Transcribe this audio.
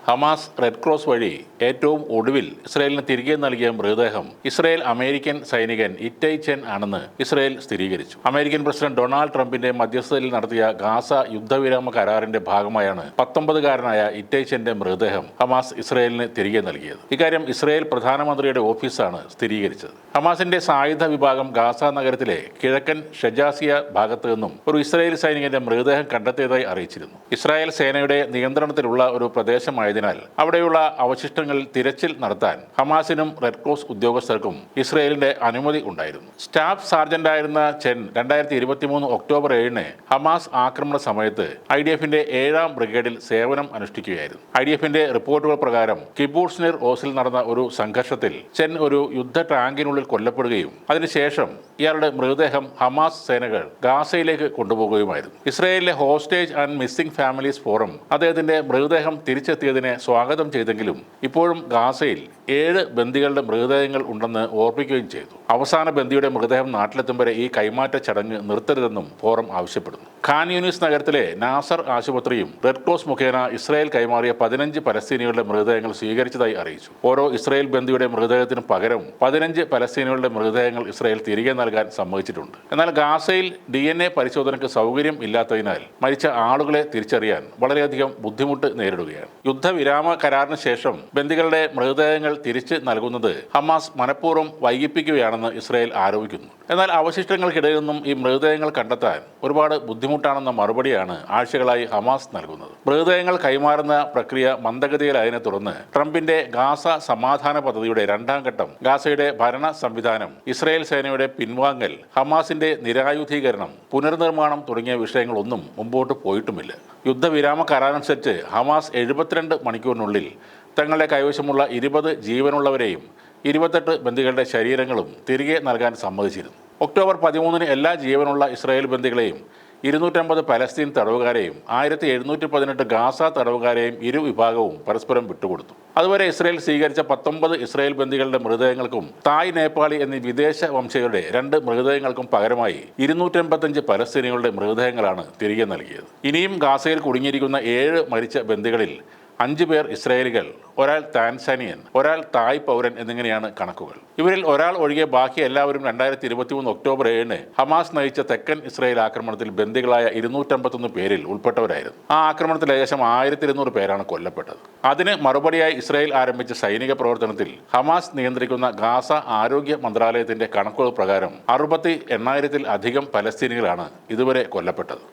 Hamas red cross വഴി ഏറ്റവും ഒടുവിൽ ഇസ്രയേലിന് തിരികെ നൽകിയ മൃതദേഹം ഇസ്രയേൽ അമേരിക്കൻ സൈനികൻ ഇറ്റൈ ചെൻ ആണെന്ന് ഇസ്രയേൽ സ്ഥിരീകരിച്ചു. അമേരിക്കൻ പ്രസിഡന്റ് ഡൊണാൾഡ് ട്രംപിന്റെ മധ്യസ്ഥതയിൽ നടത്തിയ ഗാസ യുദ്ധവിരാമ കരാറിന്റെ ഭാഗമായാണ് 19-കാരനായ ഇറ്റൈ ചെന്റെ മൃതദേഹം ഹമാസ് ഇസ്രയേലിന് തിരികെ നൽകിയത്. ഇക്കാര്യം ഇസ്രയേൽ പ്രധാനമന്ത്രിയുടെ ഓഫീസാണ് സ്ഥിരീകരിച്ചത്. ഹമാസിന്റെ സായുധ വിഭാഗം ഗാസ നഗരത്തിലെ കിഴക്കൻ ഷെജാസിയ ഭാഗത്തു നിന്നും ഒരു ഇസ്രായേൽ സൈനികന്റെ മൃതദേഹം കണ്ടെത്തിയതായി അറിയിച്ചിരുന്നു. ഇസ്രായേൽ സേനയുടെ നിയന്ത്രണത്തിലുള്ള ഒരു പ്രദേശമായതിനാൽ അവിടെയുള്ള അവശിഷ്ടങ്ങളിൽ തിരച്ചിൽ നടത്താൻ ഹമാസിനും റെഡ് ക്രോസ് ഉദ്യോഗസ്ഥർക്കും ഇസ്രയേലിന്റെ അനുമതി ഉണ്ടായിരുന്നു. സ്റ്റാഫ് സാർജന്റായിരുന്ന ചെൻ 2023 ഒക്ടോബർ 7-ന് ഹമാസ് ആക്രമണ സമയത്ത് IDFന്റെ 7-ാം ബ്രിഗേഡിൽ സേവനം അനുഷ്ഠിക്കുകയായിരുന്നു. IDFന്റെ റിപ്പോർട്ടുകൾ പ്രകാരം കിബൂട്സ് നിർ ഓസിൽ നടന്ന ഒരു സംഘർഷത്തിൽ ചെൻ ഒരു യുദ്ധ ടാങ്കിനുള്ളിൽ കൊല്ലപ്പെടുകയും അതിനുശേഷം ഇയാളുടെ മൃതദേഹം ഹമാസ് സേനകൾ ഗാസയിലേക്ക് കൊണ്ടുപോകുകയുമായിരുന്നു. ഇസ്രയേലിലെ hostage and missing families forum അദ്ദേഹത്തിന്റെ മൃതദേഹം തിരിച്ചെത്തിയതിനെ സ്വാഗതം ചെയ്തെങ്കിലും ഇപ്പോഴും ഗാസയിൽ 7 ബന്ദികളുടെ മൃതദേഹങ്ങൾ ഉണ്ടെന്ന് ഓർമ്മിക്കുകയും ചെയ്തു. അവസാന ബന്ദിയുടെ മൃതദേഹം നാട്ടിലെത്തും വരെ ഈ കൈമാറ്റ ചടങ്ങ് നിർത്തരുതെന്നും ഫോറം ആവശ്യപ്പെടുന്നു. ഖാൻ യൂനിസ് നഗരത്തിലെ നാസർ ആശുപത്രിയും റെഡ് ക്രോസ് മുഖേന ഇസ്രയേൽ കൈമാറിയ 15 പലസ്തീനികളുടെ മൃതദേഹങ്ങൾ സ്വീകരിച്ചതായി അറിയിച്ചു. ഓരോ ഇസ്രയേൽ ബന്ദിയുടെ മൃതദേഹത്തിന് പകരം 15 പലസ്തീനികളുടെ മൃതദേഹങ്ങൾ ഇസ്രയേൽ തിരികെ നൽകാൻ സമ്മതിച്ചിട്ടുണ്ട്. എന്നാൽ ഗാസയിൽ DNA പരിശോധനയ്ക്ക് സൗകര്യം ഇല്ലാത്തതിനാൽ മരിച്ച ആളുകളെ തിരിച്ചറിയാൻ വളരെയധികം ബുദ്ധിമുട്ട് നേരിടുകയാണ്. യുദ്ധവിരാമ കരാറിന് ശേഷം ബന്ദികളുടെ മൃതദേഹങ്ങൾ തിരിച്ച് നൽകുന്നത് ഹമാസ് മനഃപൂർവ്വം വൈകിപ്പിക്കുകയാണെന്ന് ഇസ്രയേൽ ആരോപിക്കുന്നു. എന്നാൽ അവശിഷ്ടങ്ങൾക്കിടയിൽ നിന്നും ഈ മൃതദേഹങ്ങൾ കണ്ടെത്താൻ ഒരുപാട് ബുദ്ധിമുട്ടാണെന്ന മറുപടിയാണ് ആഴ്ചകളായി ഹമാസ് നൽകുന്നത്. മൃതദേഹങ്ങൾ കൈമാറുന്ന പ്രക്രിയ മന്ദഗതിയിലായതിനെ തുടർന്ന് ട്രംപിന്റെ ഗാസ സമാധാന പദ്ധതിയുടെ 2-ാം ഘട്ടം, ഗാസയുടെ ഭരണ സംവിധാനം, ഇസ്രയേൽ സേനയുടെ പിൻവാങ്ങൽ, ഹമാസിന്റെ നിരായുധീകരണം, പുനർനിർമ്മാണം തുടങ്ങിയ വിഷയങ്ങളൊന്നും മുമ്പോട്ട് പോയിട്ടുമില്ല. യുദ്ധവിരാമ കരാറനുസരിച്ച് ഹമാസ് 72 മണിക്കൂറിനുള്ളിൽ തങ്ങളുടെ കൈവശമുള്ള 20 ജീവനുള്ളവരെയും 28 ബന്ദികളുടെ ശരീരങ്ങളും തിരികെ നൽകാൻ സമ്മതിച്ചിരുന്നു. ഒക്ടോബർ 13-ന് എല്ലാ ജീവനുള്ള ഇസ്രായേൽ ബന്ദികളെയും 250 പലസ്തീൻ തടവുകാരെയും 1718 ഗാസ തടവുകാരെയും ഇരു വിഭാഗവും പരസ്പരം വിട്ടുകൊടുത്തു. അതുവരെ ഇസ്രയേൽ സ്വീകരിച്ച 19 ഇസ്രായേൽ ബന്ദികളുടെ മൃതദേഹങ്ങൾക്കും തായ്, നേപ്പാളി എന്നീ വിദേശ വംശജരുടെ 2 മൃതദേഹങ്ങൾക്കും പകരമായി 285 പലസ്തീനികളുടെ മൃതദേഹങ്ങളാണ് തിരികെ നൽകിയത്. ഇനിയും ഗാസയിൽ കുടുങ്ങിയിരിക്കുന്ന 7 മരിച്ച ബന്ദികളിൽ 5 പേർ ഇസ്രായേലികൾ, ഒരാൾ താൻസാനിയൻ, ഒരാൾ തായ് പൗരൻ എന്നിങ്ങനെയാണ് കണക്കുകൾ. ഇവരിൽ ഒരാൾ ഒഴികെ ബാക്കി എല്ലാവരും 2023 ഒക്ടോബർ 7-ന് ഹമാസ് നയിച്ച തെക്കൻ ഇസ്രായേൽ ആക്രമണത്തിൽ ബന്ദികളായ 251 പേരിൽ ഉൾപ്പെട്ടവരായിരുന്നു. ആ ആക്രമണത്തിൽ ഏകദേശം 1200 പേരാണ് കൊല്ലപ്പെട്ടത്. അതിന് മറുപടിയായി ഇസ്രായേൽ ആരംഭിച്ച സൈനിക പ്രവർത്തനത്തിൽ ഹമാസ് നിയന്ത്രിക്കുന്ന ഗാസ ആരോഗ്യ മന്ത്രാലയത്തിന്റെ കണക്കുകൾ പ്രകാരം 68,000-ൽ അധികം പലസ്തീനികളാണ് ഇതുവരെ കൊല്ലപ്പെട്ടത്.